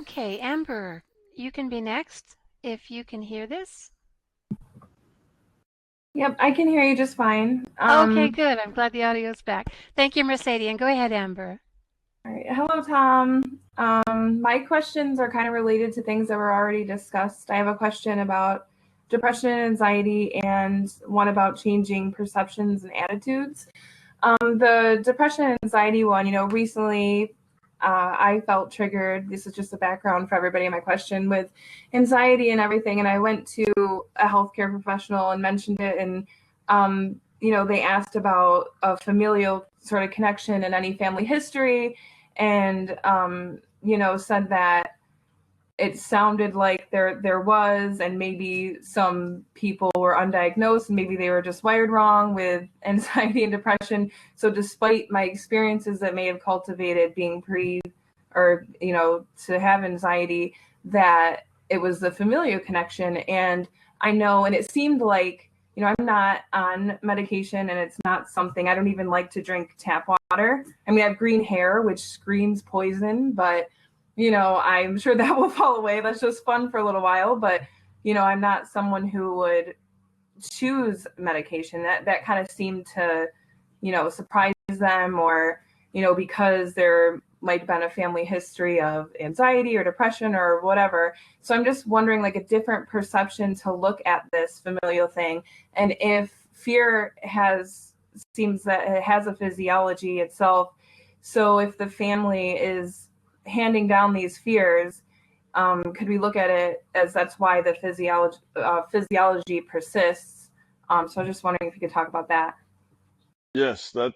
Okay, Amber, you can be next if you can hear this. Yep, I can hear you just fine. Okay, good. I'm glad the audio's back. Thank you, Mercedes. And go ahead, Amber. All right. Hello, Tom. My questions are kind of related to things that were already discussed. I have a question about depression and anxiety, and one about changing perceptions and attitudes. The depression and anxiety one, recently I felt triggered. This is just a background for everybody in my question with anxiety and everything. And I went to a healthcare professional and mentioned it. And, they asked about a familial sort of connection and any family history. And, said that it sounded like there was, and maybe some people were undiagnosed, and maybe they were just wired wrong with anxiety and depression. So despite my experiences that may have cultivated being to have anxiety, that it was the familial connection. And I know, and it seemed like, I'm not on medication, and it's not something, I don't even like to drink tap water. I mean, I have green hair, which screams poison, but I'm sure that will fall away. That's just fun for a little while. But, I'm not someone who would choose medication. That kind of seemed to, surprise them, or, because there might have been a family history of anxiety or depression or whatever. So I'm just wondering, like, a different perception to look at this familial thing. And if fear seems that it has a physiology itself. So if the family is handing down these fears, could we look at it as that's why the physiology persists? So I'm just wondering if you could talk about that. Yes, that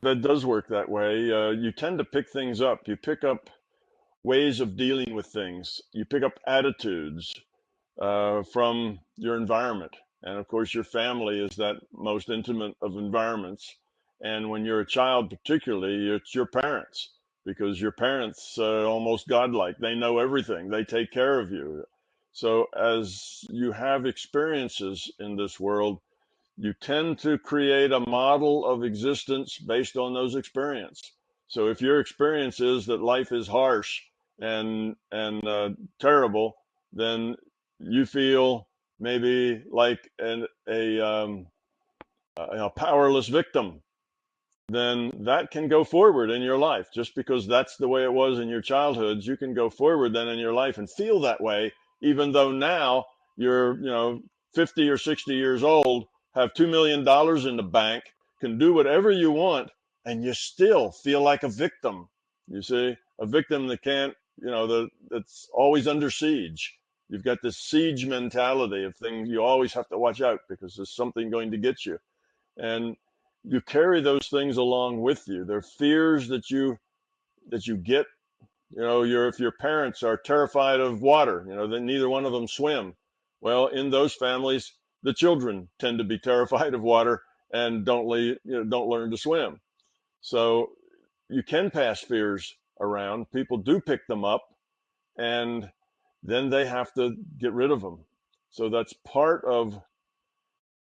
does work that way. You tend to pick things up. You pick up ways of dealing with things. You pick up attitudes from your environment. And of course, your family is that most intimate of environments. And when you're a child, particularly, it's your parents, because your parents almost godlike. They know everything. They take care of you. So as you have experiences in this world, you tend to create a model of existence based on those experiences. So if your experience is that life is harsh and terrible, then you feel maybe like a powerless victim. Then that can go forward in your life. Just because that's the way it was in your childhoods, you can go forward then in your life and feel that way, even though now you're 50 or 60 years old, have $2 million in the bank, can do whatever you want, and you still feel like a victim. You see, a victim that can't, that's always under siege. You've got this siege mentality of things. You always have to watch out because there's something going to get you. And you carry those things along with you. They're fears that you get. If your parents are terrified of water, then neither one of them swim. Well, in those families, the children tend to be terrified of water and don't learn to swim. So you can pass fears around. People do pick them up, and then they have to get rid of them. So that's part of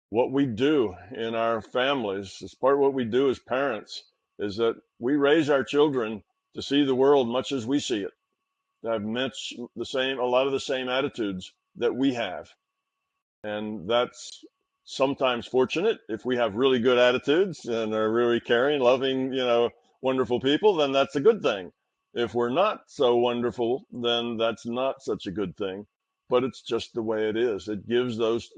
what we do in our families. It's part of what we do as parents, is that we raise our children to see the world much as we see it, to have a lot of the same attitudes that we have. And that's sometimes fortunate. If we have really good attitudes and are really caring, loving, wonderful people, then that's a good thing. If we're not so wonderful, then that's not such a good thing. But it's just the way it is.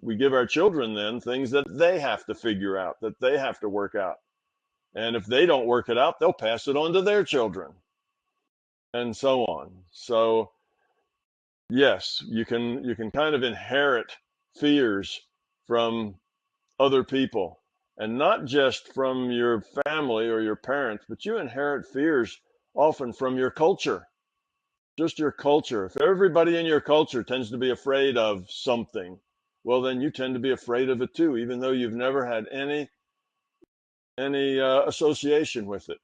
We give our children then things that they have to figure out, that they have to work out. And if they don't work it out, they'll pass it on to their children and so on. So yes, you can kind of inherit fears from other people, and not just from your family or your parents, but you inherit fears often from your culture, just your culture. If everybody in your culture tends to be afraid of something, well, then you tend to be afraid of it too, even though you've never had any association with it.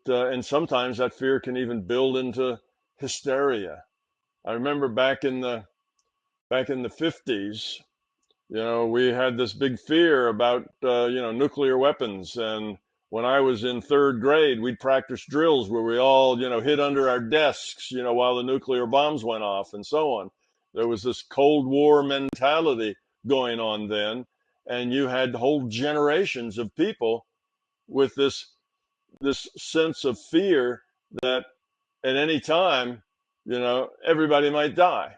And sometimes that fear can even build into hysteria. I remember back in the 50s, we had this big fear about nuclear weapons, and when I was in third grade, we'd practice drills where we all, hid under our desks, while the nuclear bombs went off and so on. There was this Cold War mentality going on then, and you had whole generations of people with this sense of fear that at any time, everybody might die,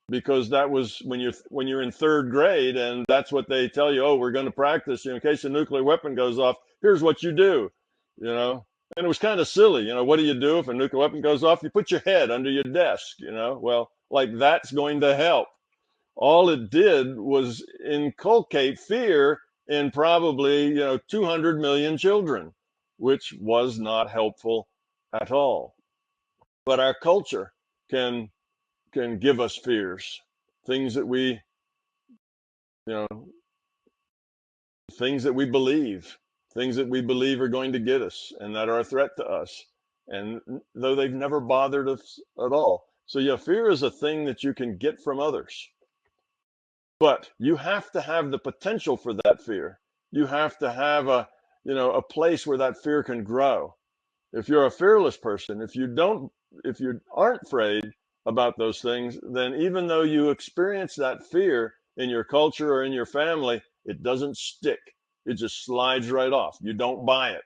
because that was when you're in third grade, and that's what they tell you. Oh, we're going to practice in case a nuclear weapon goes off. Here's what you do, and it was kind of silly. What do you do if a nuclear weapon goes off? You put your head under your desk. Well, like, that's going to help. All it did was inculcate fear in probably 200 million children, which was not helpful at all. But our culture can give us fears, things that we you know things that we believe are going to get us and that are a threat to us, and though they've never bothered us at all. So yeah, fear is a thing that you can get from others, but you have to have the potential for that fear. You have to have a place where that fear can grow. If you're a fearless person, if you aren't afraid about those things, then even though you experience that fear in your culture or in your family, it doesn't stick. It just slides right off. You don't buy it.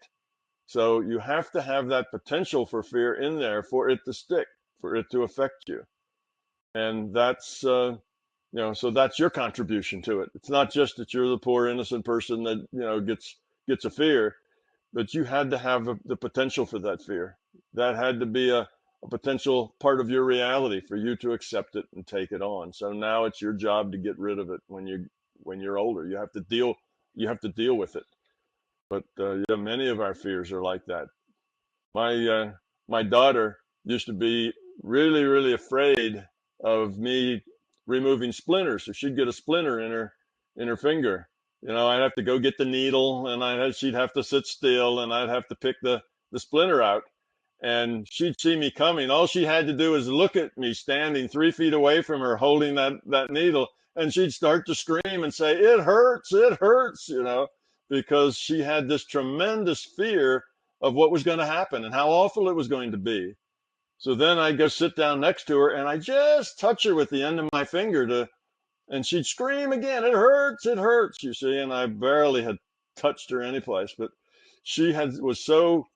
So you have to have that potential for fear in there for it to stick, for it to affect you. And that's, so that's your contribution to it. It's not just that you're the poor innocent person that, gets a fear, but you had to have the potential for that fear. That had to be a potential part of your reality for you to accept it and take it on. So now it's your job to get rid of it when you're older. You have to deal with it. But yeah, many of our fears are like that. My daughter used to be really, really afraid of me removing splinters. So she'd get a splinter in her finger. I'd have to go get the needle, and she'd have to sit still, and I'd have to pick the splinter out. And she'd see me coming. All she had to do is look at me standing 3 feet away from her, holding that needle, and she'd start to scream and say, "It hurts, it hurts," because she had this tremendous fear of what was going to happen and how awful it was going to be. So then I'd go sit down next to her, and I just touch her with the end of my finger and she'd scream again, "It hurts," you see, and I barely had touched her anyplace, but she was so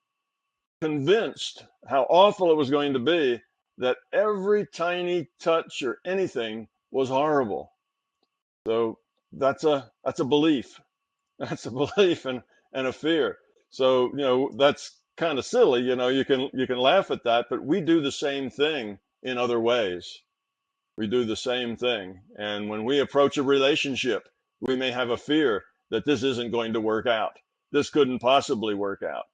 convinced how awful it was going to be that every tiny touch or anything was horrible. So that's a belief. That's a belief and a fear. So, that's kind of silly, you can laugh at that, but we do the same thing in other ways. We do the same thing. And when we approach a relationship, we may have a fear that this isn't going to work out. This couldn't possibly work out,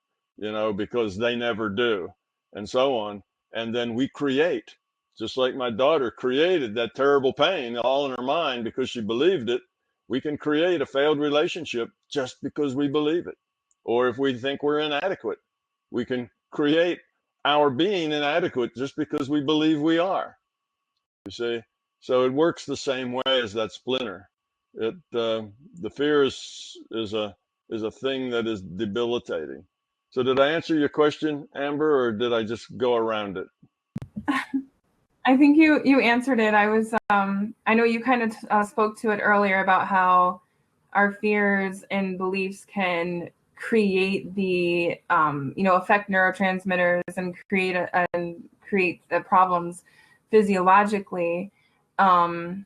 because they never do, and so on. And then we create, just like my daughter created that terrible pain all in her mind because she believed it. We can create a failed relationship just because we believe it. Or if we think we're inadequate, we can create our being inadequate just because we believe we are. You see, so it works the same way as that splinter. The fear is a thing that is debilitating. So did I answer your question, Amber, or did I just go around it? I think you answered it. I know you kind of spoke to it earlier about how our fears and beliefs can create the affect neurotransmitters and create the problems physiologically, and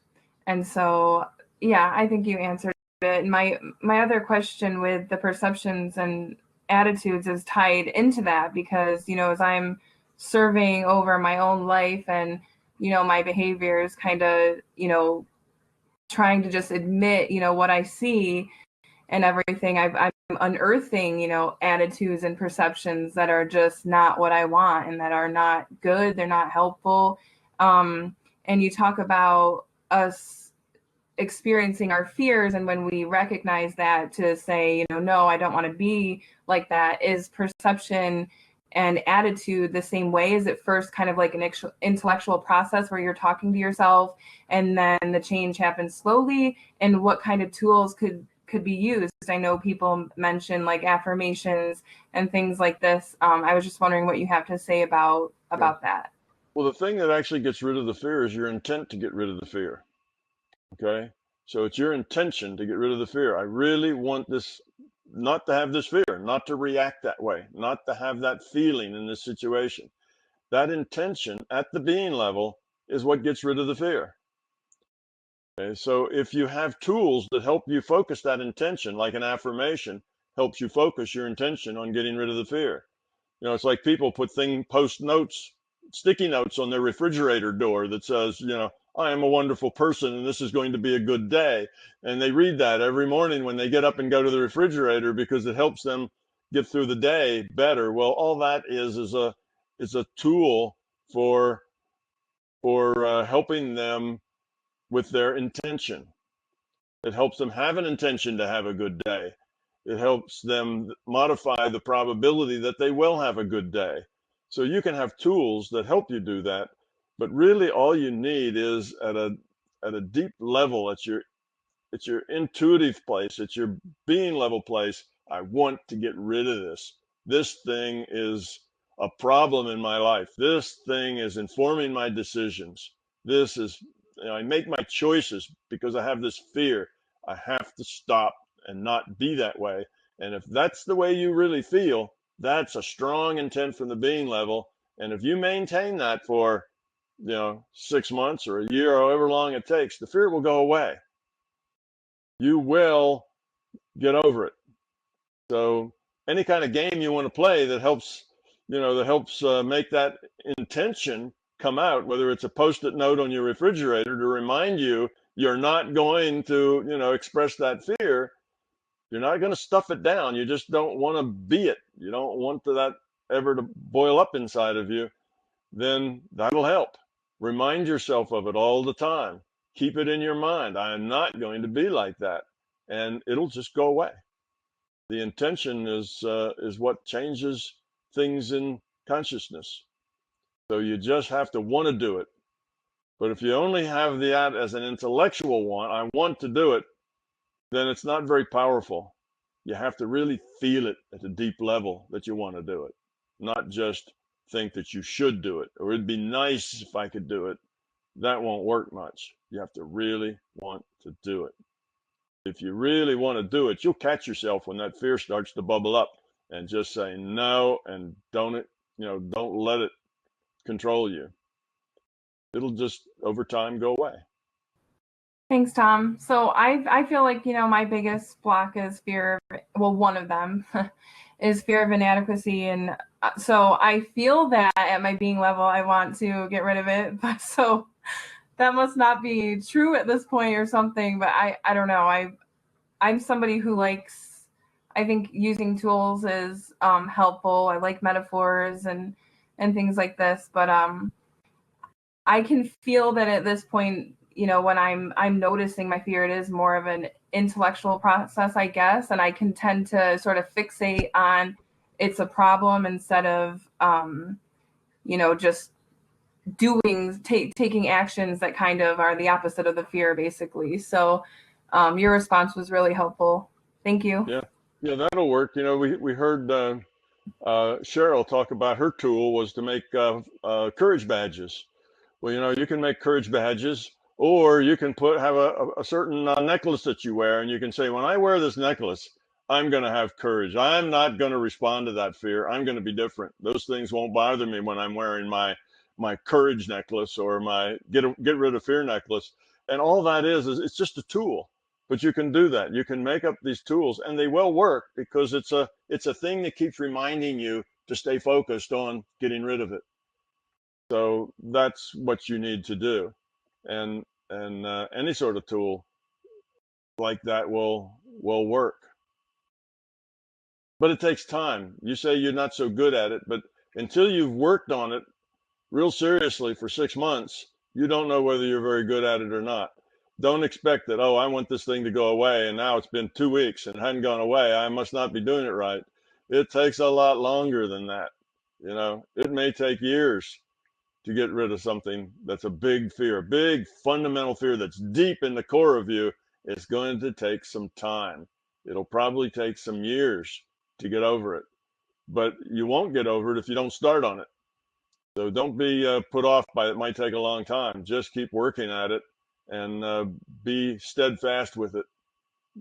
so yeah, I think you answered it. My other question with the perceptions and attitudes is tied into that, because as I'm surveying over my own life and my behaviors, kind of trying to just admit what I see and everything, I'm unearthing attitudes and perceptions that are just not what I want and that are not good. They're not helpful. And you talk about us experiencing our fears, and when we recognize that, to say, no, I don't want to be like that. Is perception and attitude the same way? Is it first kind of like an intellectual process where you're talking to yourself and then the change happens slowly? And what kind of tools could could be used. I know people mention like affirmations and things like this. I was just wondering what you have to say about that. Well, the thing that actually gets rid of the fear is your intent to get rid of the fear. Okay. So it's your intention to get rid of the fear. I really want this, not to have this fear, not to react that way, not to have that feeling in this situation. That intention at the being level is what gets rid of the fear. Okay. So if you have tools that help you focus that intention, like an affirmation helps you focus your intention on getting rid of the fear. It's like people post notes, sticky notes on their refrigerator door that says, I am a wonderful person and this is going to be a good day. And they read that every morning when they get up and go to the refrigerator because it helps them get through the day better. Well, all that is a tool for helping them with their intention. It helps them have an intention to have a good day. It helps them modify the probability that they will have a good day. So you can have tools that help you do that, but really all you need is at a deep level, at your intuitive place, at your being level place. I want to get rid of this. This thing is a problem in my life. This thing is informing my decisions. This is, I make my choices because I have this fear. I have to stop and not be that way. And if that's the way you really feel, that's a strong intent from the being level. And if you maintain that for, 6 months or a year, or however long it takes, the fear will go away. You will get over it. So any kind of game you want to play that helps, make that intention come out, whether it's a Post-it note on your refrigerator to remind you you're not going to, express that fear. You're not going to stuff it down. You just don't want to be it. You don't want that ever to boil up inside of you. Then that'll help. Remind yourself of it all the time. Keep it in your mind. I am not going to be like that. And it'll just go away. The intention is what changes things in consciousness. So you just have to want to do it. But if you only have that as an intellectual want, I want to do it, then it's not very powerful. You have to really feel it at a deep level that you want to do it, not just think that you should do it, or it'd be nice if I could do it. That won't work much. You have to really want to do it. If you really want to do it, you'll catch yourself when that fear starts to bubble up and just say no, and don't let it control you. It'll just over time go away. Thanks, Tom. So I feel like, my biggest block is fear. Well, one of them is fear of inadequacy. And so I feel that at my being level, I want to get rid of it. But so that must not be true at this point or something. But I don't know. I'm somebody who likes, I think using tools is helpful. I like metaphors and things like this. But I can feel that at this point, when I'm noticing my fear, it is more of an intellectual process, I guess, and I can tend to sort of fixate on it's a problem instead of just taking actions that kind of are the opposite of the fear, basically. So your response was really helpful. Thank you. Yeah, that'll work. We heard Cheryl talk about her tool was to make courage badges. Well, you can make courage badges, or you can have a certain necklace that you wear, and you can say, when I wear this necklace, I'm going to have courage. I'm not going to respond to that fear. I'm going to be different. Those things won't bother me when I'm wearing my courage necklace or my get rid of fear necklace. And all that is it's just a tool. But you can do that. You can make up these tools, and they will work because it's a thing that keeps reminding you to stay focused on getting rid of it. So that's what you need to do, and any sort of tool like that will work. But it takes time. You say you're not so good at it, but until you've worked on it real seriously for 6 months, you don't know whether you're very good at it or not. Don't expect that, I want this thing to go away, and now it's been 2 weeks and it hadn't gone away. I must not be doing it right. It takes a lot longer than that. It may take years to get rid of something that's a big fear, a big fundamental fear that's deep in the core of you. It's going to take some time. It'll probably take some years to get over it, but you won't get over it if you don't start on it. So don't be put off by it. Might take a long time. Just keep working at it and be steadfast with it.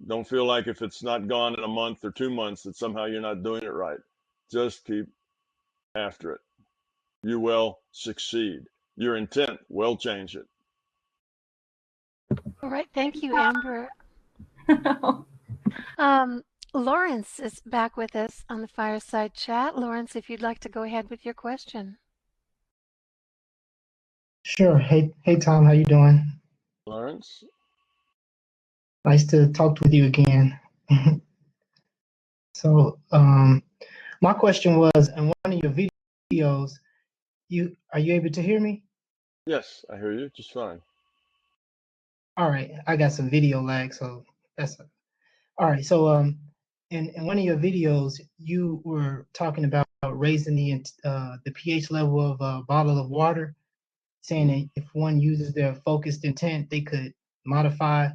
Don't feel like if it's not gone in a month or 2 months that somehow you're not doing it right. Just keep after it. You will succeed. Your intent will change it. All right, thank you, Amber. Lawrence is back with us on the Fireside Chat. Lawrence, if you'd like to go ahead with your question. Sure. Hey, Tom. How you doing? Lawrence? Nice to talk with you again. So, my question was, in one of your videos, are you able to hear me? Yes, I hear you just fine. All right. I got some video lag, so that's all right. So, in one of your videos, you were talking about raising the pH level of a bottle of water, saying that if one uses their focused intent, they could modify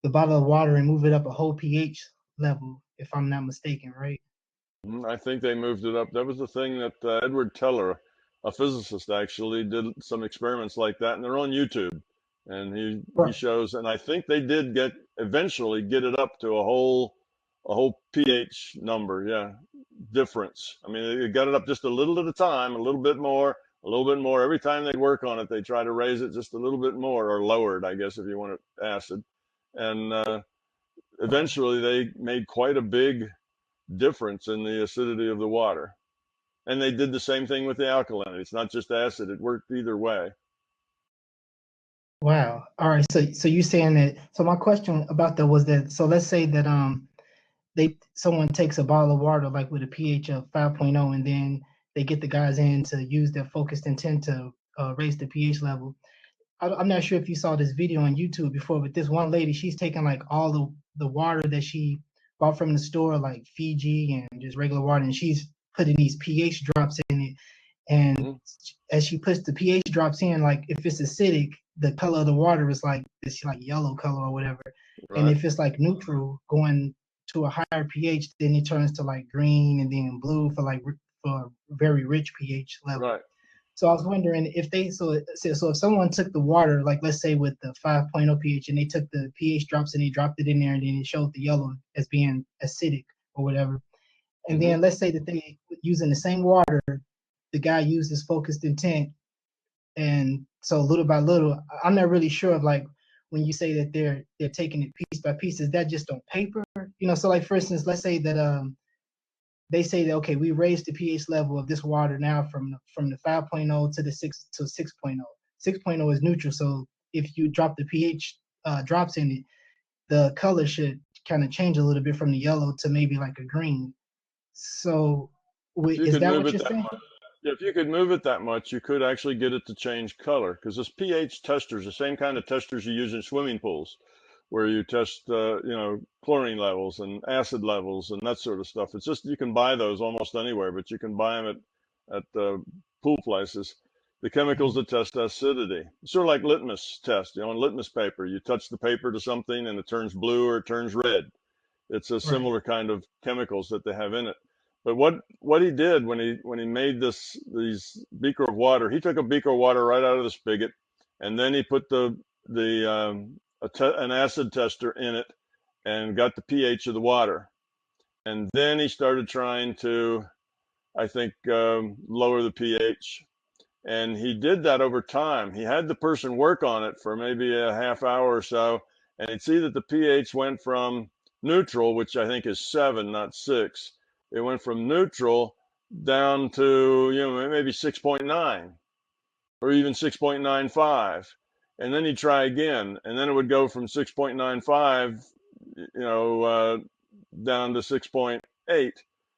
the bottle of water and move it up a whole pH level, if I'm not mistaken, right? I think they moved it up. That was the thing that Edward Teller, a physicist, actually did some experiments like that, and they're on YouTube. And he Right. shows, and I think they did eventually get it up to a whole pH number, yeah, difference. I mean, they got it up just a little at a time, a little bit more, a little bit more. Every time they'd work on it, they try to raise it just a little bit more, or lower it, I guess, if you want it acid. And eventually they made quite a big difference in the acidity of the water. And they did the same thing with the alkalinity. It's not just acid, it worked either way. Wow. All right. So you're saying that. So my question about that was that. So let's say that someone takes a bottle of water like with a pH of 5.0, and then they get the guys in to use their focused intent to raise the pH level. I'm not sure if you saw this video on YouTube before, but this one lady, she's taking like all the water that she bought from the store, like Fiji and just regular water, and she's putting these pH drops in it. And as she puts the pH drops in, like if it's acidic, the color of the water is like this like yellow color or whatever. Right. And if it's like neutral, going to a higher pH, then it turns to like green and then blue for a very rich pH level. Right. So I was wondering if if someone took the water, like let's say with the 5.0 pH, and they took the pH drops and they dropped it in there, and then it showed the yellow as being acidic or whatever. And then let's say that they using the same water, the guy used his focused intent, and so little by little, I'm not really sure of like when you say that they're taking it piece by piece, is that just on paper? So like for instance, let's say that they say that, okay, we raised the pH level of this water now from the 5.0 to the 6.0. 6.0 is neutral, so if you drop the pH drops in it, the color should kind of change a little bit from the yellow to maybe like a green. So is that what you're saying? If you could move it that much, you could actually get it to change color, because this pH tester is the same kind of testers you use in swimming pools, where you test, chlorine levels and acid levels and that sort of stuff. It's just, you can buy those almost anywhere, but you can buy them at pool places. The chemicals that test acidity, it's sort of like litmus test, on litmus paper. You touch the paper to something and it turns blue or it turns red. It's a similar kind of chemicals that they have in it. But what he did when he made these beaker of water, he took a beaker of water right out of the spigot, and then he put an acid tester in it and got the pH of the water. And then he started trying to, I think, lower the pH. And he did that over time. He had the person work on it for maybe a half hour or so, and he'd see that the pH went from neutral, which I think is 7, not 6. It went from neutral down to, maybe 6.9 or even 6.95. And then he'd try again, and then it would go from 6.95, down to 6.8. And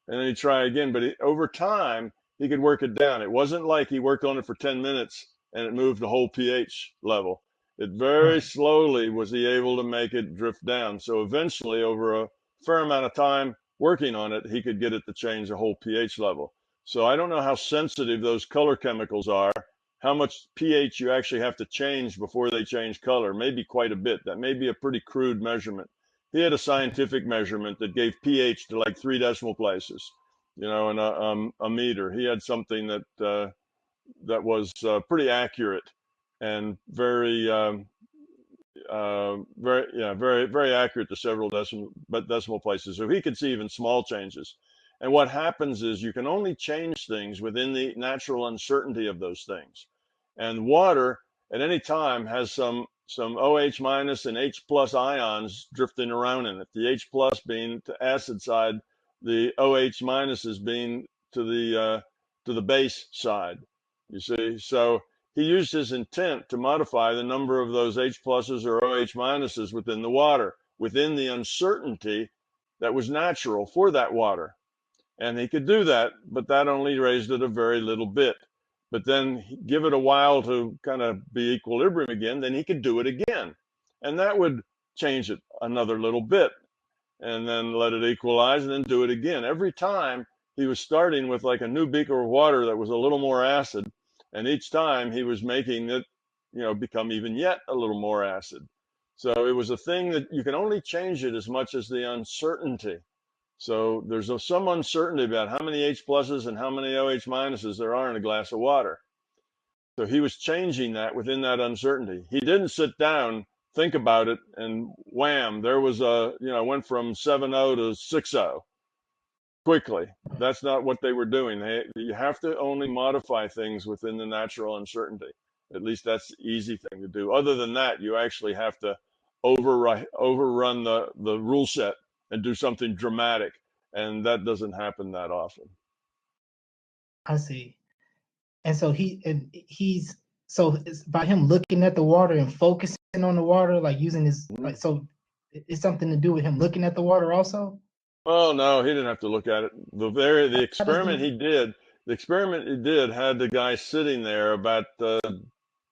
then he'd try again. But over time, he could work it down. It wasn't like he worked on it for 10 minutes and it moved the whole pH level. It very slowly was he able to make it drift down. So eventually, over a fair amount of time working on it, he could get it to change the whole pH level. So I don't know how sensitive those color chemicals are, how much pH you actually have to change before they change color. Maybe quite a bit. That may be a pretty crude measurement. he had a scientific measurement that gave pH to like 3 decimal places, and a meter. He had something that was pretty accurate and very accurate to several decimal places. So he could see even small changes. And what happens is you can only change things within the natural uncertainty of those things. And water at any time has some OH minus and H plus ions drifting around in it. The H plus being to acid side, the OH minuses being to the base side. You see, so he used his intent to modify the number of those H pluses or OH minuses within the water, within the uncertainty that was natural for that water. And he could do that, but that only raised it a very little bit. But then give it a while to kind of be equilibrium again, then he could do it again. And that would change it another little bit, and then let it equalize and then do it again. Every time he was starting with like a new beaker of water that was a little more acid, and each time he was making it, become even yet a little more acid. So it was a thing that you can only change it as much as the uncertainty. So there's some uncertainty about how many H pluses and how many OH minuses there are in a glass of water. So he was changing that within that uncertainty. He didn't sit down, think about it, and wham, there was went from 7.0 to 6.0 quickly. That's not what they were doing. You have to only modify things within the natural uncertainty. At least that's the easy thing to do. Other than that, you actually have to overrun the rule set and do something dramatic, and that doesn't happen that often. I see. And so so it's by him looking at the water and focusing on the water, like using his so it's something to do with him looking at the water also. Oh no, he didn't have to look at it. The experiment he did had the guy sitting there about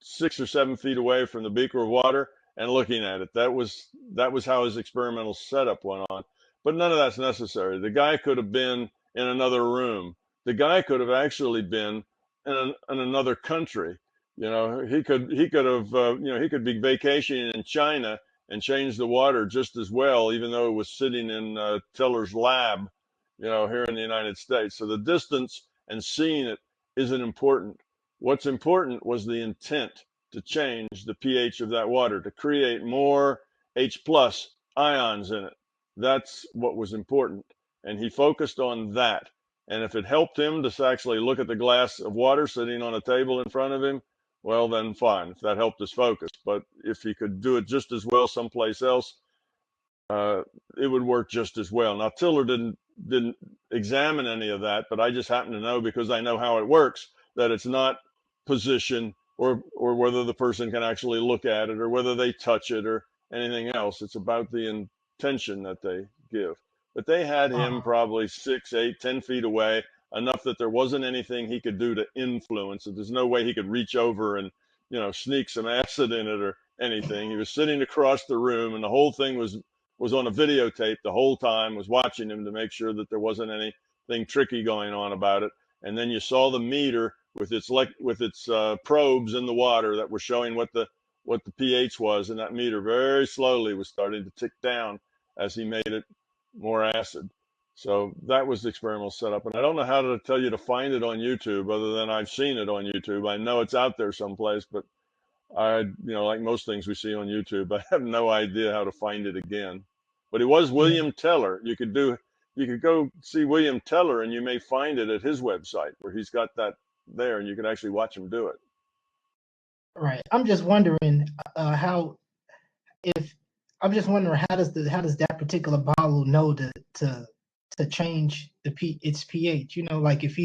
6 or 7 feet away from the beaker of water and looking at it. That was how his experimental setup went on. But none of that's necessary. The guy could have been in another room. The guy could have actually been in another country. He could have he could be vacationing in China and change the water just as well, even though it was sitting in Tiller's lab, here in the United States. So the distance and seeing it isn't important. What's important was the intent to change the pH of that water, to create more H plus ions in it. That's what was important. And he focused on that. And if it helped him to actually look at the glass of water sitting on a table in front of him, well, then fine, if that helped his focus. But if he could do it just as well someplace else, it would work just as well. Now, Tiller didn't examine any of that, but I just happen to know, because I know how it works, that it's not position or whether the person can actually look at it or whether they touch it or anything else. It's about the intention that they give. But they had him probably 6, 8, 10 feet away, enough that there wasn't anything he could do to influence it. There's no way he could reach over and, sneak some acid in it or anything. He was sitting across the room, and the whole thing was on a videotape the whole time, was watching him to make sure that there wasn't anything tricky going on about it. And then you saw the meter with its probes in the water that were showing what the pH was, and that meter very slowly was starting to tick down as he made it more acid. So that was the experimental setup. And I don't know how to tell you to find it on YouTube, other than I've seen it on YouTube. I know it's out there someplace, but like most things we see on YouTube, I have no idea how to find it again. But it was William Teller. You could go see William Teller, and you may find it at his website, where he's got that there, and you can actually watch him do it. Right. I'm just wondering how does that particular bottle know to change its pH? Like if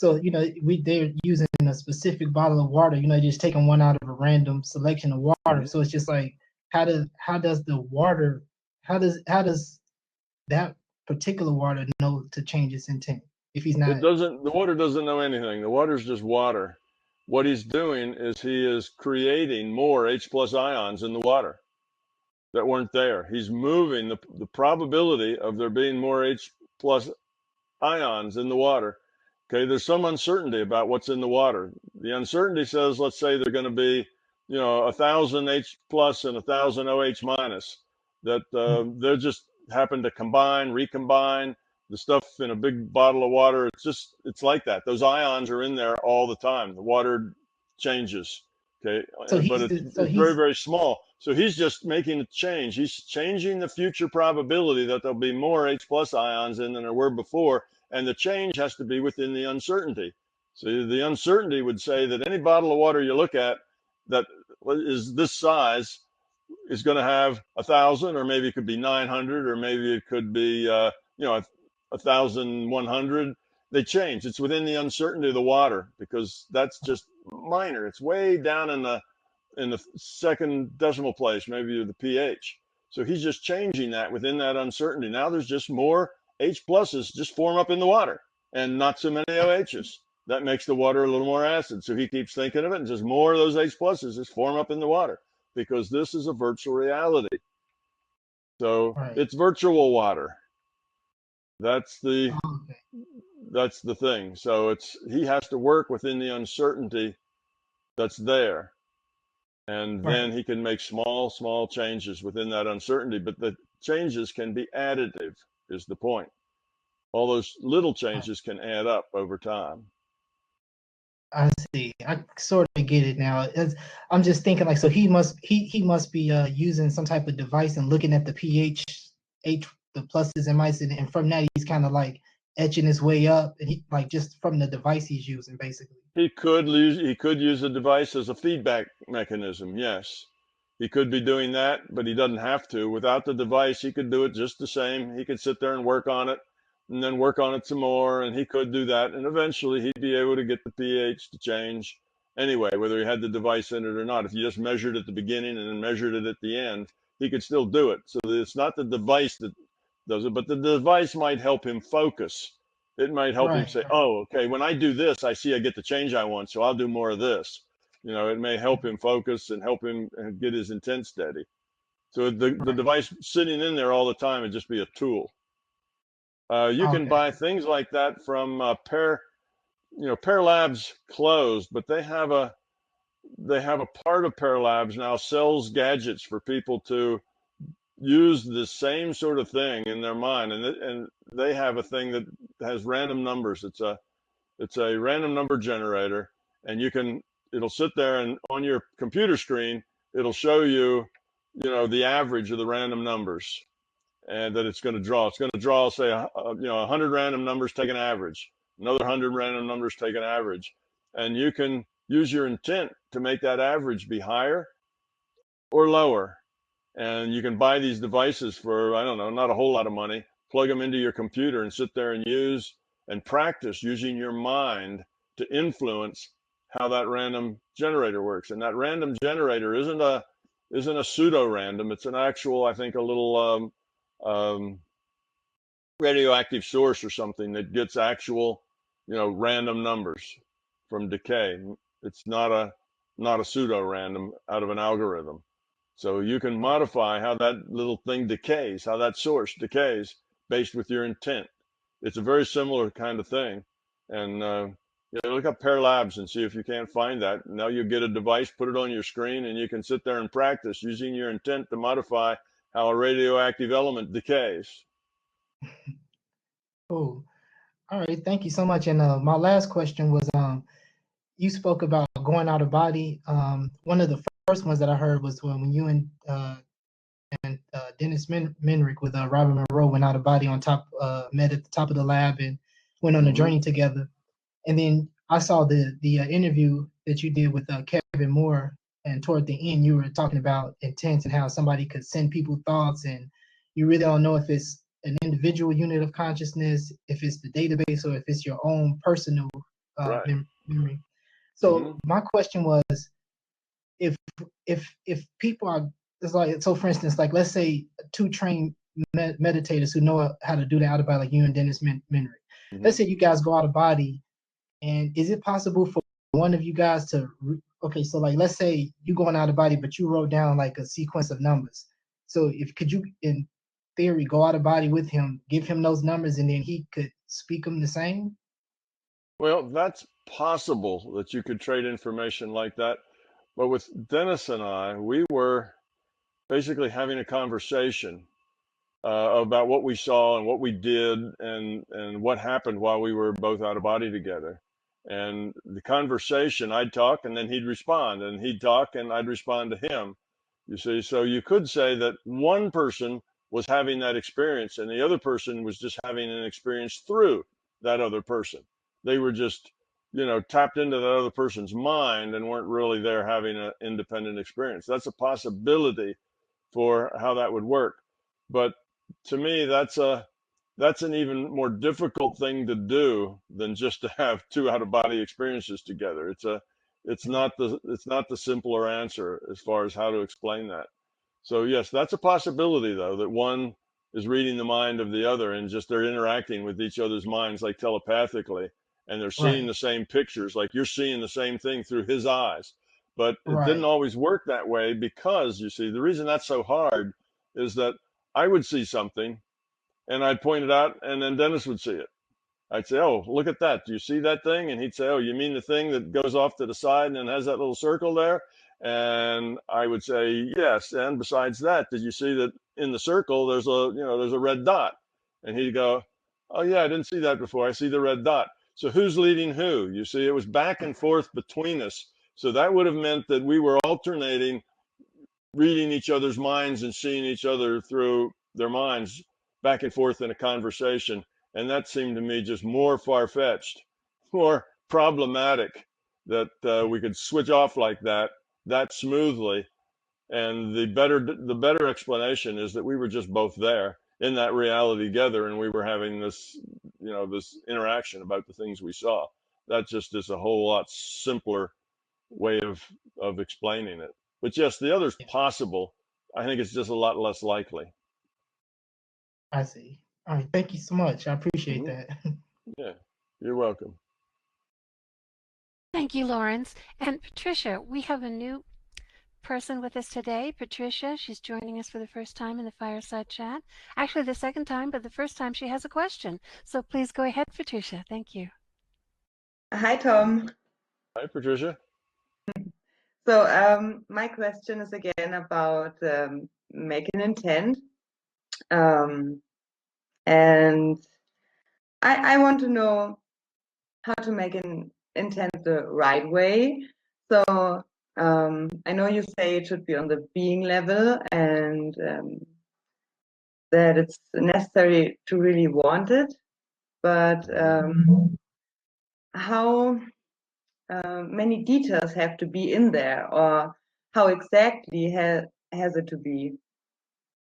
they're using a specific bottle of water, just taking one out of a random selection of water. So it's just like, how does that particular water know to change its intent if he's not? The water doesn't know anything. The water's just water. What he's doing is he is creating more H plus ions in the water that weren't there. He's moving the probability of there being more H plus ions in the water. Okay, there's some uncertainty about what's in the water. The uncertainty says, let's say they're going to be, 1,000 H plus and 1,000 OH minus. that they're just happen to recombine the stuff in a big bottle of water. It's like that. Those ions are in there all the time. The water changes. Okay, So but he's it's very, very small. So he's just making a change. He's changing the future probability that there'll be more H plus ions in than there were before, and the change has to be within the uncertainty. So the uncertainty would say that any bottle of water you look at that is this size is going to have 1,000, or maybe it could be 900, or maybe it could be 1,100. They change. It's within the uncertainty of the water, because that's just minor. It's way down in the second decimal place, maybe the pH. So he's just changing that within that uncertainty. Now there's just more H pluses just form up in the water, and not so many OHs. That makes the water a little more acid. So he keeps thinking of it, and just more of those H pluses just form up in the water, because this is a virtual reality. So it's virtual water. That's the thing. So he has to work within the uncertainty that's there, and then he can make small changes within that uncertainty. But the changes can be additive, is the point. All those little changes can add up over time. I see. I sort of get it now. I'm just thinking, like, so he must be using some type of device and looking at the pH, the pluses and minuses, and from that he's kind of like etching his way up, and he, like, just from the device he's using, basically. He could use a device as a feedback mechanism. Yes, he could be doing that, but he doesn't have to. Without the device, he could do it just the same. He could sit there and work on it, and then work on it some more, and he could do that, and eventually he'd be able to get the pH to change anyway, whether he had the device in it or not. If you just measured at the beginning and then measured it at the end, he could still do it. So it's not the device that does it, but the device might help him focus. It might help him say, oh, okay, when I do this, I see I get the change I want, so I'll do more of this. It may help him focus and help him get his intent steady. So the device sitting in there all the time would just be a tool. You can buy things like that from Pear Labs closed, but they have a part of Pear Labs now sells gadgets for people to use the same sort of thing in their mind, and they have a thing that has random numbers. It's a random number generator, and it'll sit there, and on your computer screen it'll show you the average of the random numbers, and that it's going to draw. It's going to draw, say, 100 random numbers, take an average, another 100 random numbers, take an average, and you can use your intent to make that average be higher or lower. And you can buy these devices for, I don't know, not a whole lot of money, plug them into your computer and sit there and use and practice using your mind to influence how that random generator works. And that random generator isn't a pseudo random. It's an actual, I think, a little radioactive source or something that gets actual, random numbers from decay. It's not a pseudo random out of an algorithm. So you can modify how that little thing decays, how that source decays based with your intent. It's a very similar kind of thing. And look up Pear Labs and see if you can't find that. Now you get a device, put it on your screen, and you can sit there and practice using your intent to modify how a radioactive element decays. Cool. All right. Thank you so much. And my last question was, you spoke about going out of body. One of the first ones that I heard was when you and Dennis Menrick with Robert Monroe went out of body met at the top of the lab and went on a journey together. And then I saw the interview that you did with Kevin Moore, and toward the end you were talking about intent and how somebody could send people thoughts, and you really don't know if it's an individual unit of consciousness, if it's the database, or if it's your own personal memory. So my question was, if people are, it's like, so for instance, like, let's say two trained meditators who know how to do the out of body, like you and Dennis Menrick. Let's say you guys go out of body, and is it possible for one of you guys to, so like, let's say you going out of body, but you wrote down like a sequence of numbers. So could you, in theory, go out of body with him, give him those numbers, and then he could speak them the same? Well, that's possible that you could trade information like that. But with Dennis and I, we were basically having a conversation about what we saw and what we did and what happened while we were both out of body together. And the conversation, I'd talk and then he'd respond, and he'd talk and I'd respond to him. You see, so you could say that one person was having that experience and the other person was just having an experience through that other person. They were just, tapped into that other person's mind and weren't really there having an independent experience. That's a possibility for how that would work. But to me, that's an even more difficult thing to do than just to have two out of body experiences together. It's not the simpler answer as far as how to explain that. So yes, that's a possibility though, that one is reading the mind of the other and just they're interacting with each other's minds like telepathically, and they're seeing Right. the same pictures, like you're seeing the same thing through his eyes. But it didn't Right. always work that way because you see, the reason that's so hard is that I would see something and I'd point it out and then Dennis would see it. I'd say, "Oh, look at that. Do you see that thing?" And he'd say, "Oh, you mean the thing that goes off to the side and then has that little circle there?" And I would say, "Yes. And besides that, did you see that in the circle there's a red dot?" And he'd go, "Oh yeah, I didn't see that before. I see the red dot." So who's leading who? You see, it was back and forth between us. So that would have meant that we were alternating reading each other's minds and seeing each other through their minds back and forth in a conversation. And that seemed to me just more far-fetched, more problematic that we could switch off like that smoothly. And the better explanation is that we were just both there in that reality together, and we were having this interaction about the things we saw. That just is a whole lot simpler way of explaining it. But yes, the other's possible. I think it's just a lot less likely. I see. All right. Thank you so much. I appreciate Hmm. that. Yeah, you're welcome. Thank you, Lawrence. And Patricia, we have a new person with us today. Patricia, she's joining us for the first time in the Fireside Chat. Actually, the second time, but the first time she has a question. So please go ahead, Patricia. Thank you. Hi, Tom. Hi, Patricia. So, my question is again about make an intent. And I want to know how to make an intent the right way. So, I know you say it should be on the being level and that it's necessary to really want it, but how many details have to be in there, or how exactly has it to be?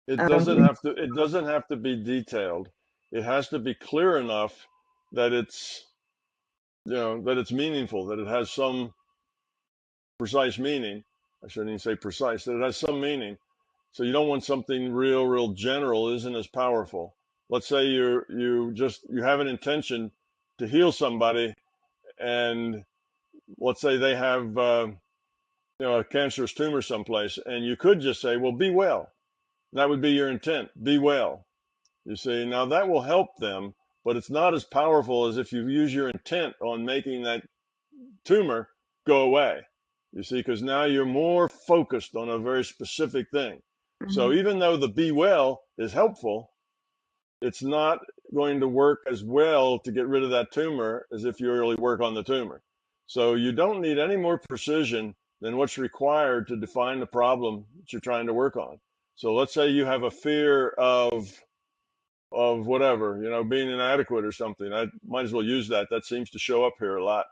It doesn't have to be detailed. It has to be clear enough that it's meaningful, that it has some precise meaning. I shouldn't even say precise, that it has some meaning. So you don't want something real general isn't as powerful. Let's say you have an intention to heal somebody, and let's say they have a cancerous tumor someplace, and you could just say, "Well, be well." That would be your intent. Be well. You see, now that will help them, but it's not as powerful as if you use your intent on making that tumor go away. You see, because now you're more focused on a very specific thing. So Mhm. even though the be well is helpful, it's not going to work as well to get rid of that tumor as if you really work on the tumor. So you don't need any more precision than what's required to define the problem that you're trying to work on. So let's say you have a fear of whatever, being inadequate or something. I might as well use that. That seems to show up here a lot.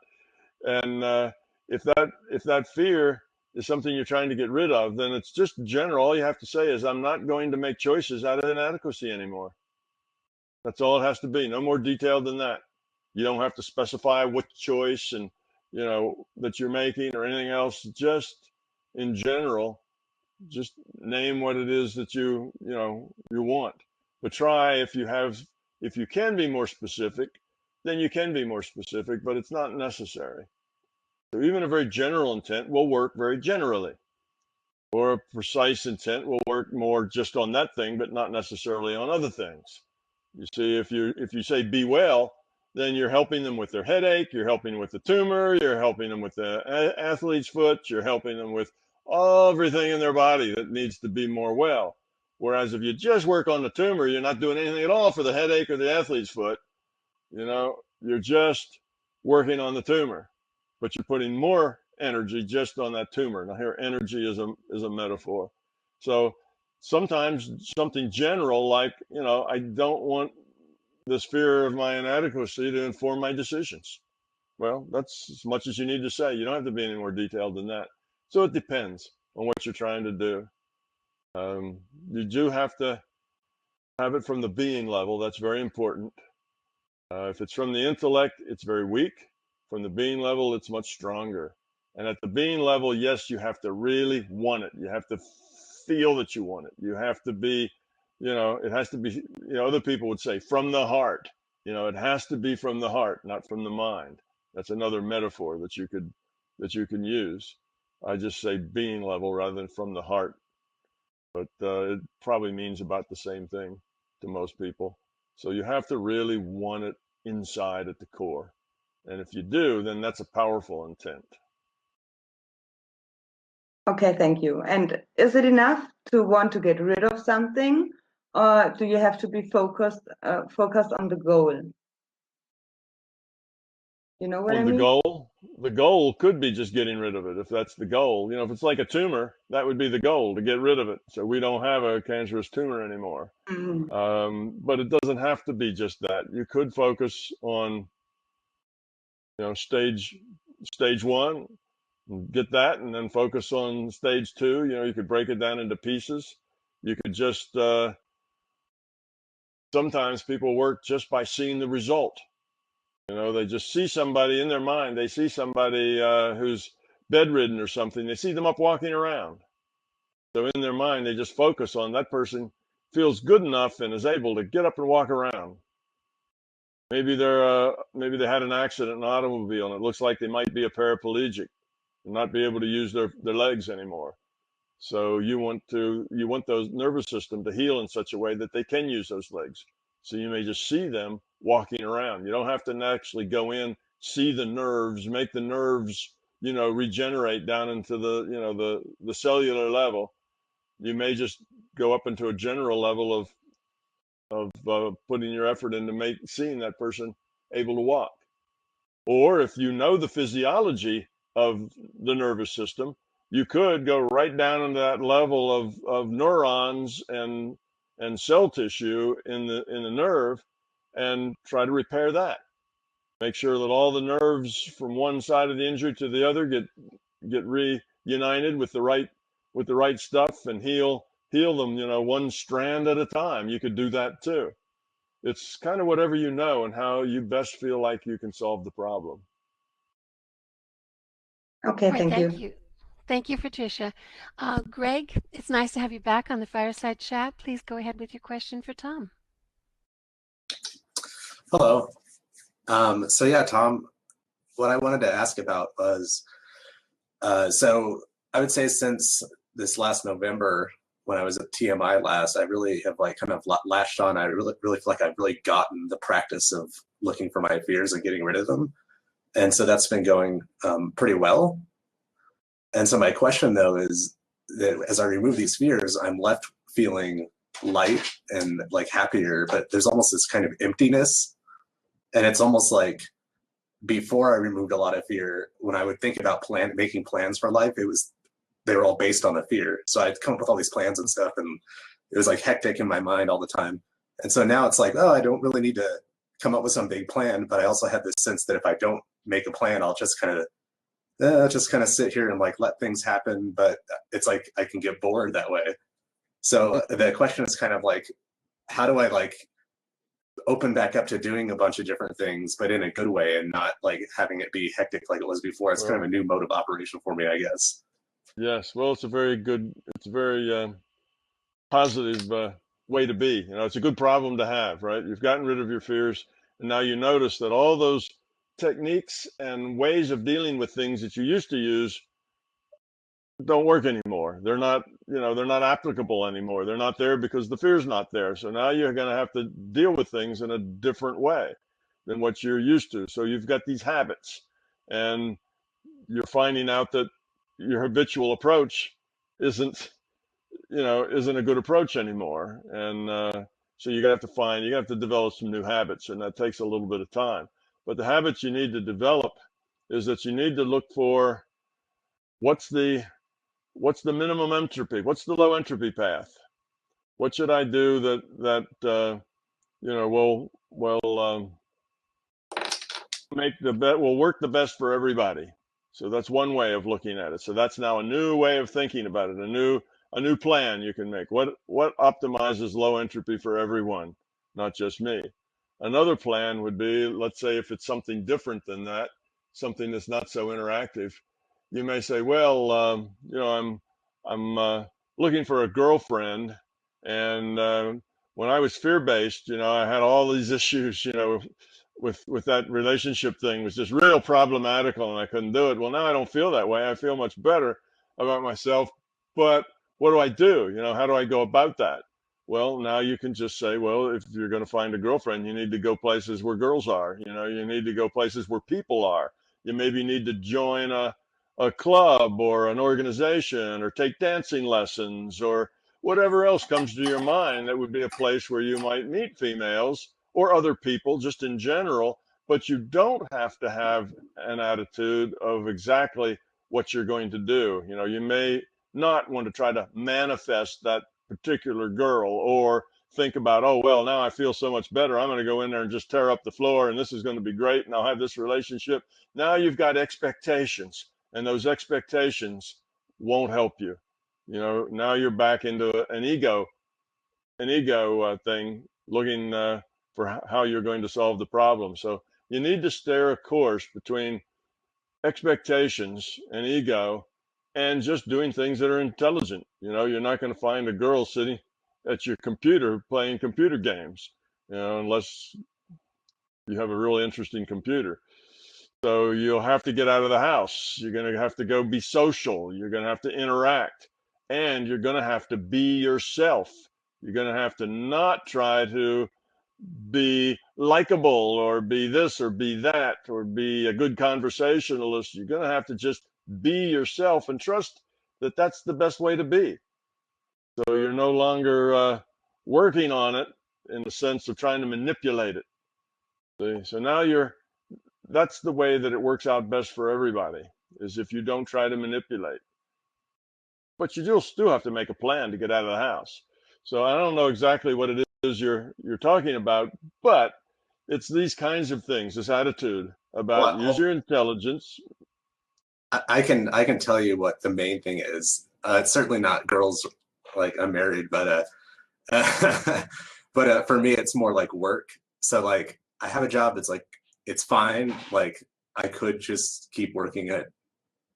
And if that fear is something you're trying to get rid of, then it's just general. All you have to say is, "I'm not going to make choices out of inadequacy anymore." That's all it has to be. No more detailed than that. You don't have to specify what choice and that you're making or anything else. Just in general, just name what it is that you want. But try, if you can be more specific, then you can be more specific, but it's not necessary. So even a very general intent will work very generally, or a precise intent will work more just on that thing, but not necessarily on other things. You see, if you say be well, then you're helping them with their headache, you're helping them with the tumor, you're helping them with the athlete's foot, you're helping them with everything in their body that needs to be more well. Whereas if you just work on the tumor, you're not doing anything at all for the headache or the athlete's foot. You're just working on the tumor, but you're putting more energy just on that tumor. Now here, energy is a metaphor. So sometimes something general like, I don't want this fear of my inadequacy to inform my decisions. Well, that's as much as you need to say. You don't have to be any more detailed than that. So it depends on what you're trying to do. You do have to have it from the being level. That's very important. If it's from the intellect, it's very weak. From the being level, it's much stronger. And at the being level, yes, you have to really want it. You have to feel that you want it. You have to be, it has to be, other people would say from the heart. It has to be from the heart, not from the mind. That's another metaphor that you can use. I just say being level rather than from the heart. But it probably means about the same thing to most people. So you have to really want it inside at the core. And if you do, then that's a powerful intent. Okay, thank you. And is it enough to want to get rid of something, or do you have to be focused on the goal? You know what I mean? The goal could be just getting rid of it, if that's the goal. If it's like a tumor, that would be the goal, to get rid of it. So we don't have a cancerous tumor anymore. But it doesn't have to be just that. You could focus on, stage one, get that, and then focus on stage two. You could break it down into pieces. You could just, sometimes people work just by seeing the result. They just see somebody in their mind. They see somebody who's bedridden or something. They see them up walking around. So in their mind, they just focus on that person feels good enough and is able to get up and walk around. Maybe they had an accident in an automobile and it looks like they might be a paraplegic and not be able to use their legs anymore. So you want those nervous system to heal in such a way that they can use those legs. So you may just see them walking around. You don't have to actually go in, see the nerves, make the nerves, regenerate down into the cellular level. You may just go up into a general level of putting your effort into seeing that person able to walk. Or if you know the physiology of the nervous system, you could go right down into that level of neurons and cell tissue in the nerve and try to repair that. Make sure that all the nerves from one side of the injury to the other get reunited with the right stuff and heal them, one strand at a time. You could do that too. It's kind of whatever you know and how you best feel like you can solve the problem. Okay, Right, thank you. you. Thank you, Patricia. Greg, it's nice to have you back on the Fireside Chat. Please go ahead with your question for Tom. Hello. So yeah, Tom, what I wanted to ask about was, so I would say since this last November, when I was at TMI last, I really have kind of latched on. I really feel like I've really gotten the practice of looking for my fears and getting rid of them. And so that's been going pretty well. And so my question though is that as I remove these fears, I'm left feeling light and happier, but there's almost this kind of emptiness. And it's almost like before I removed a lot of fear, when I would think about making plans for life, they were all based on the fear. So I'd come up with all these plans and stuff, and it was hectic in my mind all the time. And so now it's I don't really need to come up with some big plan, but I also have this sense that if I don't make a plan, I'll just kind of sit here and let things happen. But it's I can get bored that way. So the question is kind of how do I open back up to doing a bunch of different things, but in a good way and not having it be hectic like it was before. It's kind of a new mode of operation for me, I guess. Yes, well, it's a very positive way to be. It's a good problem to have, right? You've gotten rid of your fears, and now you notice that all those techniques and ways of dealing with things that you used to use don't work anymore. They're not applicable anymore. They're not there because the fear's not there. So now you're going to have to deal with things in a different way than what you're used to. So you've got these habits, and you're finding out that your habitual approach isn't isn't a good approach anymore. And so you have to develop some new habits, and that takes a little bit of time. But the habits you need to develop is that you need to look for what's the minimum entropy, what's the low entropy path, what should I do that will will work the best for everybody. So that's one way of looking at it. So that's now a new way of thinking about it, a new plan you can make. What optimizes low entropy for everyone, not just me. Another plan would be, let's say if it's something different than that, something that's not so interactive, you may say, well, I'm looking for a girlfriend, and when I was fear-based, I had all these issues, with that relationship thing was just real problematical, and I couldn't do it. Well, now I don't feel that way. I feel much better about myself. But what do I do? How do I go about that? Well, now you can just say, well, if you're going to find a girlfriend, you need to go places where girls are. You need to go places where people are. You maybe need to join a club or an organization, or take dancing lessons, or whatever else comes to your mind that would be a place where you might meet females or other people just in general. But you don't have to have an attitude of exactly what you're going to do. You may not want to try to manifest that particular girl, or think about, oh, well, now I feel so much better, I'm going to go in there and just tear up the floor, and this is going to be great, and I'll have this relationship. Now you've got expectations, and those expectations won't help you. Now you're back into an ego thing, looking for how you're going to solve the problem. So you need to steer a course between expectations and ego, and just doing things that are intelligent. You're not going to find a girl sitting at your computer playing computer games, unless you have a really interesting computer. So you'll have to get out of the house. You're going to have to go be social. You're going to have to interact, and you're going to have to be yourself. You're going to have to not try to be likable, or be this or be that, or be a good conversationalist. You're going to have to just be yourself, and trust that that's the best way to be. So you're no longer working on it in the sense of trying to manipulate it. See? So now that's the way that it works out best for everybody, is if you don't try to manipulate. But you still have to make a plan to get out of the house. So I don't know exactly what it is you're talking about, but it's these kinds of things, this attitude about use your intelligence. I can tell you what the main thing is. It's certainly not girls. Like, I'm married, but but for me, it's more like work. So like, I have a job that's like, it's fine. Like, I could just keep working it,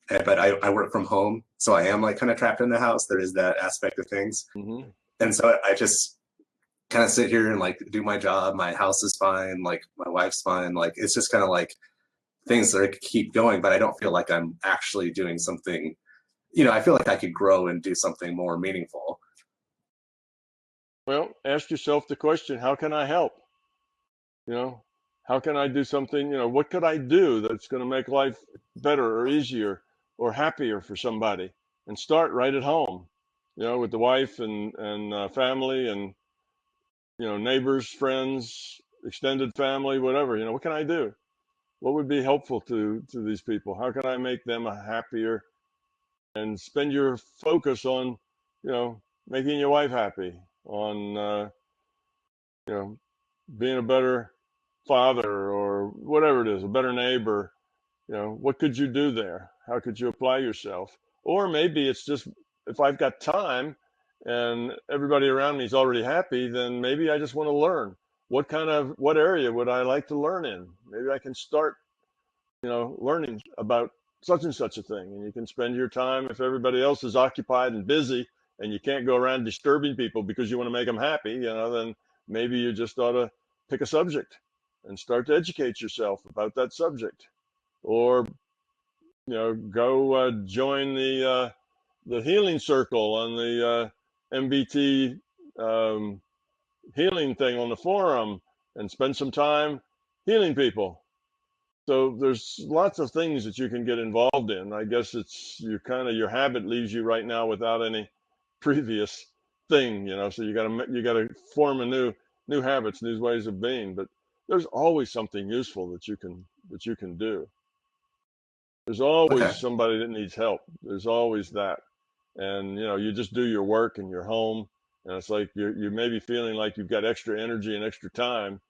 but I work from home, so I am like kind of trapped in the house. There is that aspect of things. Mm-hmm. And so I just kind of sit here and like do my job. My house is fine. Like, my wife's fine. Like, it's just kind of like things that I keep going, but I don't feel like I'm actually doing something. I feel like I could grow and do something more meaningful. Well, ask yourself the question, how can I help? How can I do something? What could I do that's going to make life better or easier or happier for somebody? And start right at home, with the wife and family, and neighbors, friends, extended family, whatever. What can I do? What would be helpful to these people? How can I make them happier? And spend your focus on, making your wife happy, on, being a better father, or whatever it is, a better neighbor. What could you do there? How could you apply yourself? Or maybe it's just, if I've got time and everybody around me is already happy, then maybe I just want to learn. What area would I like to learn in? Maybe I can start, learning about such and such a thing. And you can spend your time, if everybody else is occupied and busy, and you can't go around disturbing people because you want to make them happy, then maybe you just ought to pick a subject and start to educate yourself about that subject. Or go join the healing circle on the MBT healing thing on the forum, and spend some time healing people. So there's lots of things that you can get involved in. I guess it's your habit leaves you right now without any previous thing, so you got to form a new habits, new ways of being. But there's always something useful that you can do. There's always Okay. somebody that needs help. There's always that. And you just do your work in your home, and it's like you may be feeling like you've got extra energy and extra time.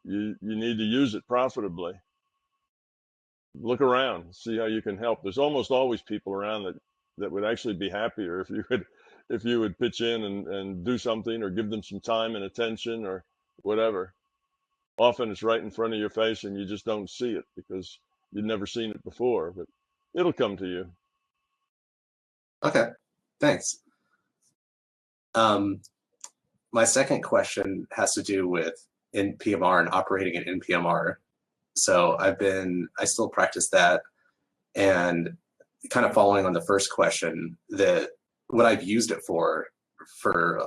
You need to use it profitably. Look around, see how you can help. There's almost always people around that would actually be happier if you would pitch in and do something or give them some time and attention or whatever. Often it's right in front of your face and you just don't see it because you've never seen it before, but it'll come to you. Okay, thanks. My second question has to do with NPMR and operating in NPMR. So I still practice that, and kind of following on the first question, that what I've used it for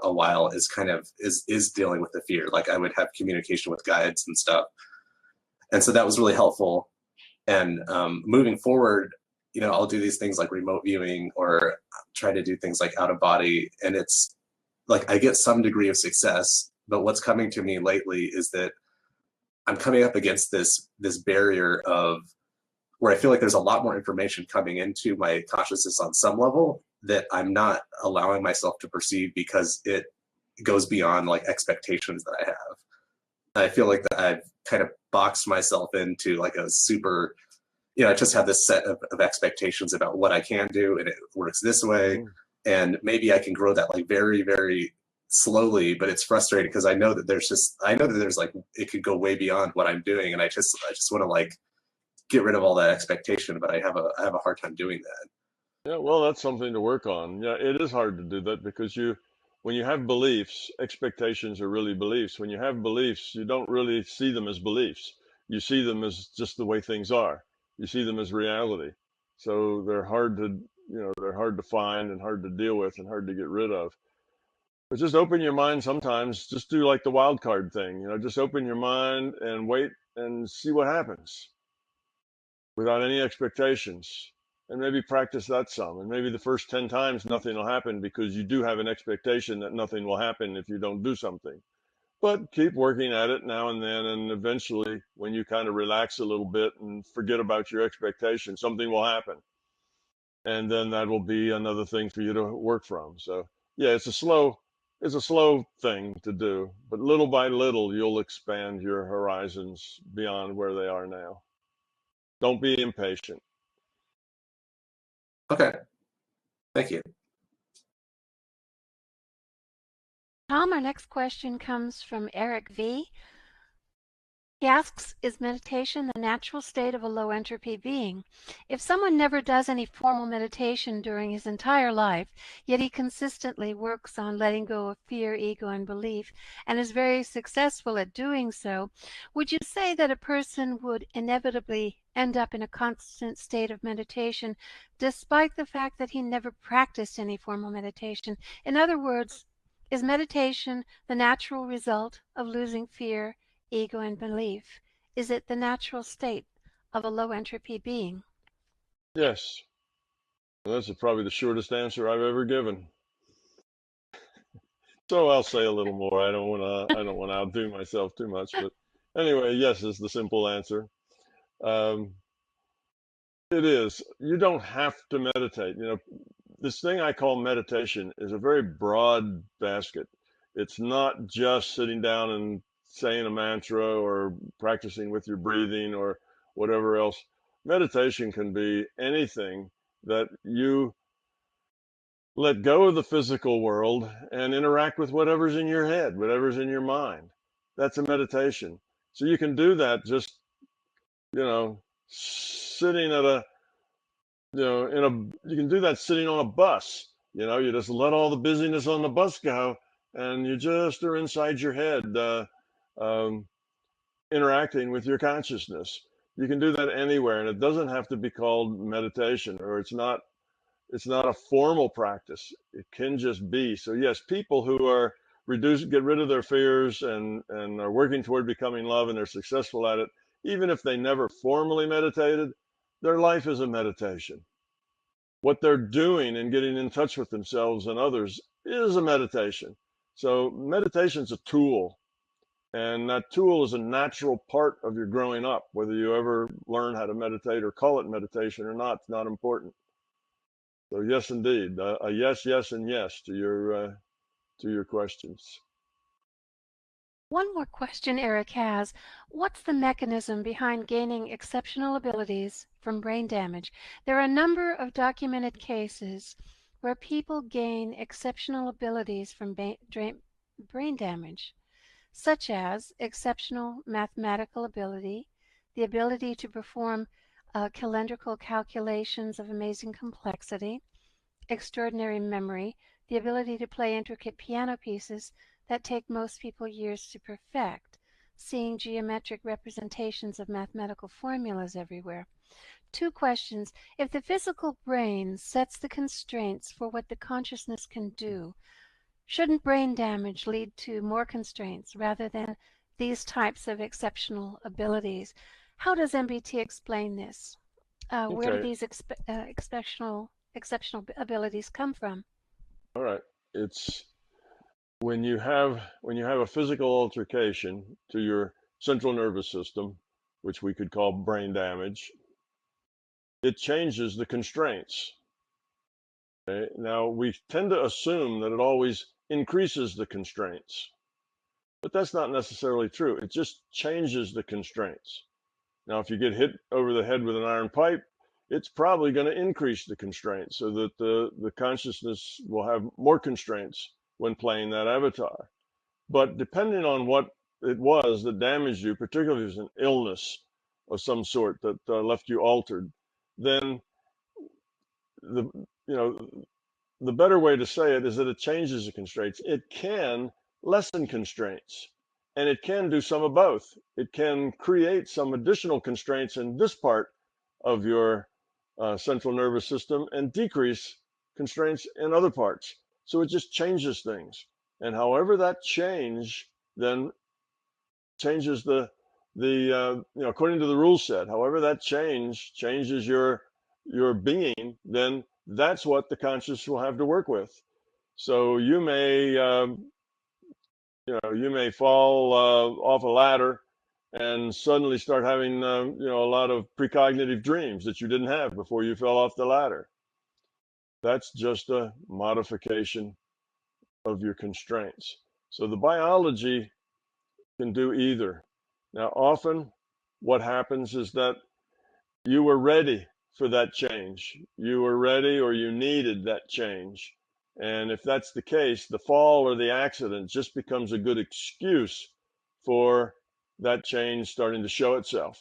a while is is dealing with the fear. Like I would have communication with guides and stuff. And so that was really helpful. And moving forward, I'll do these things like remote viewing or try to do things like out of body. And it's like I get some degree of success, but what's coming to me lately is that I'm coming up against this barrier of where I feel like there's a lot more information coming into my consciousness on some level that I'm not allowing myself to perceive because it goes beyond like expectations that I have. I feel like that I've kind of boxed myself into like a super, I just have this set of expectations about what I can do, and it works this way. Mm-hmm. And maybe I can grow that like very, very slowly, but it's frustrating because I know that there's like, it could go way beyond what I'm doing. And I just want to like get rid of all that expectation, but I have a hard time doing that. Yeah, well, that's something to work on. Yeah, it is hard to do that because when you have beliefs, expectations are really beliefs. When you have beliefs, you don't really see them as beliefs. You see them as just the way things are. You see them as reality. So they're hard to find and hard to deal with and hard to get rid of. But just open your mind sometimes. Just do like the wild card thing. Just open your mind and wait and see what happens without any expectations. And maybe practice that some. And maybe the first 10 times nothing will happen because you do have an expectation that nothing will happen if you don't do something. But keep working at it now and then. And eventually, when you kind of relax a little bit and forget about your expectation, something will happen. And then that will be another thing for you to work from. So yeah, it's a slow thing to do, but little by little, you'll expand your horizons beyond where they are now. Don't be impatient. Okay, thank you. Tom, our next question comes from Eric V. He asks, is meditation the natural state of a low entropy being? If someone never does any formal meditation during his entire life, yet he consistently works on letting go of fear, ego, and belief, and is very successful at doing so, would you say that a person would inevitably end up in a constant state of meditation, despite the fact that he never practiced any formal meditation? In other words, is meditation the natural result of losing fear, ego, and belief? Is it the natural state of a low entropy being? Yes. That's probably the shortest answer I've ever given. So I'll say a little more. I don't want to outdo myself too much, but anyway, yes is the simple answer. It is. You don't have to meditate. This thing I call meditation is a very broad basket. It's not just sitting down and saying a mantra or practicing with your breathing or whatever else. Meditation can be anything that you let go of the physical world and interact with whatever's in your head, whatever's in your mind. That's a meditation. So you can do that just, sitting at a, you can do that sitting on a bus. You just let all the busyness on the bus go and you just are inside your head, um, interacting with your consciousness. You can do that anywhere, and it doesn't have to be called meditation, or it's not a formal practice. It can just be. So yes, people who are get rid of their fears and are working toward becoming love and they're successful at it, even if they never formally meditated, their life is a meditation. What they're doing and getting in touch with themselves and others is a meditation. So meditation is a tool, and that tool is a natural part of your growing up. Whether you ever learn how to meditate or call it meditation or not, it's not important. So yes, indeed, a yes, yes, and yes to your questions. One more question Eric has. What's the mechanism behind gaining exceptional abilities from brain damage? There are a number of documented cases where people gain exceptional abilities from brain damage, such as exceptional mathematical ability, the ability to perform calendrical calculations of amazing complexity, extraordinary memory, the ability to play intricate piano pieces that take most people years to perfect, seeing geometric representations of mathematical formulas everywhere. Two questions. If the physical brain sets the constraints for what the consciousness can do, shouldn't brain damage lead to more constraints rather than these types of exceptional abilities? How does MBT explain this? Where do Okay. these exceptional abilities come from? All right. It's when you have a physical altercation to your central nervous system, which we could call brain damage, it changes the constraints. Okay? Now, we tend to assume that it always increases the constraints, but that's not necessarily true. It just changes the constraints. Now, if you get hit over the head with an iron pipe, it's probably going to increase the constraints so that the consciousness will have more constraints when playing that avatar. But depending on what it was that damaged you, particularly if it was an illness of some sort that left you altered, then the you know the better way to say it is that it changes the constraints. It can lessen constraints, and it can do some of both. It can create some additional constraints in this part of your central nervous system and decrease constraints in other parts. So it just changes things. And however that change then changes according to the rule set, however that changes your being, then that's what the conscious will have to work with. So you may fall off a ladder and suddenly start having a lot of precognitive dreams that you didn't have before you fell off the ladder. That's just a modification of your constraints. So the biology can do either. Now, often what happens is that you were ready for that change. You were ready or you needed that change. And if that's the case, the fall or the accident just becomes a good excuse for that change starting to show itself.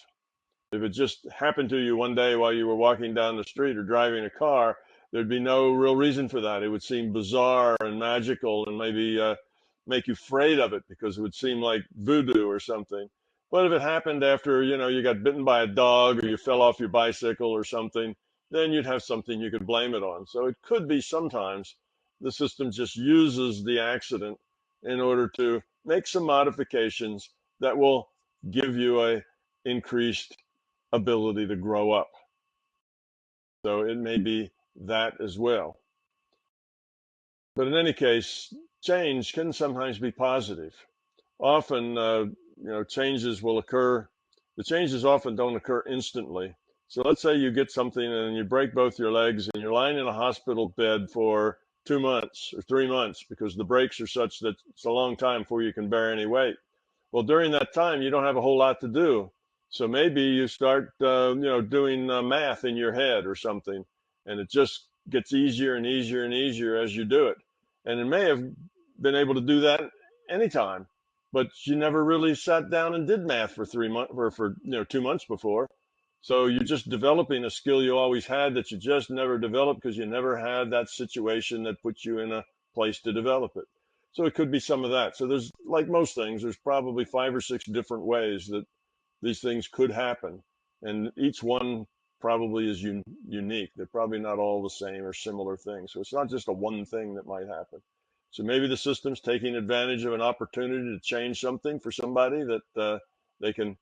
If it just happened to you one day while you were walking down the street or driving a car, there'd be no real reason for that. It would seem bizarre and magical and maybe make you afraid of it because it would seem like voodoo or something. But if it happened after, you got bitten by a dog or you fell off your bicycle or something, then you'd have something you could blame it on. So it could be sometimes the system just uses the accident in order to make some modifications that will give you a increased ability to grow up. So it may be that as well. But in any case, change can sometimes be positive. Often, changes will occur. The changes often don't occur instantly. So let's say you get something and you break both your legs and you're lying in a hospital bed for 2 months or 3 months because the breaks are such that it's a long time before you can bear any weight. Well, during that time, you don't have a whole lot to do. So maybe you start, doing math in your head or something, and it just gets easier and easier and easier as you do it. And it may have been able to do that anytime, but you never really sat down and did math for 3 months or for 2 months before. So you're just developing a skill you always had that you just never developed because you never had that situation that puts you in a place to develop it. So it could be some of that. So there's, like most things, there's probably 5 or 6 different ways that these things could happen. And each one probably is unique. They're probably not all the same or similar things. So it's not just a one thing that might happen. So maybe the system's taking advantage of an opportunity to change something for somebody that they can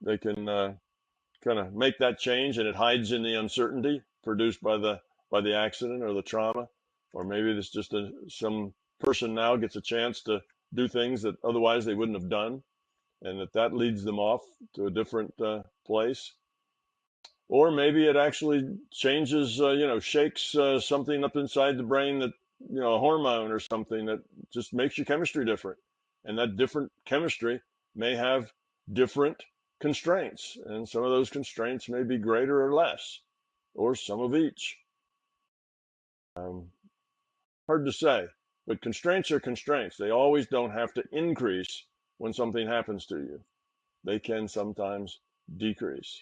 they can kind of make that change, and it hides in the uncertainty produced by the accident or the trauma. Or maybe it's just some person now gets a chance to do things that otherwise they wouldn't have done, and that leads them off to a different place. Or maybe it actually changes, shakes something up inside the brain, that, a hormone or something that just makes your chemistry different. And that different chemistry may have different constraints. And some of those constraints may be greater or less, or some of each. Hard to say, but constraints are constraints. They always don't have to increase when something happens to you. They can sometimes decrease.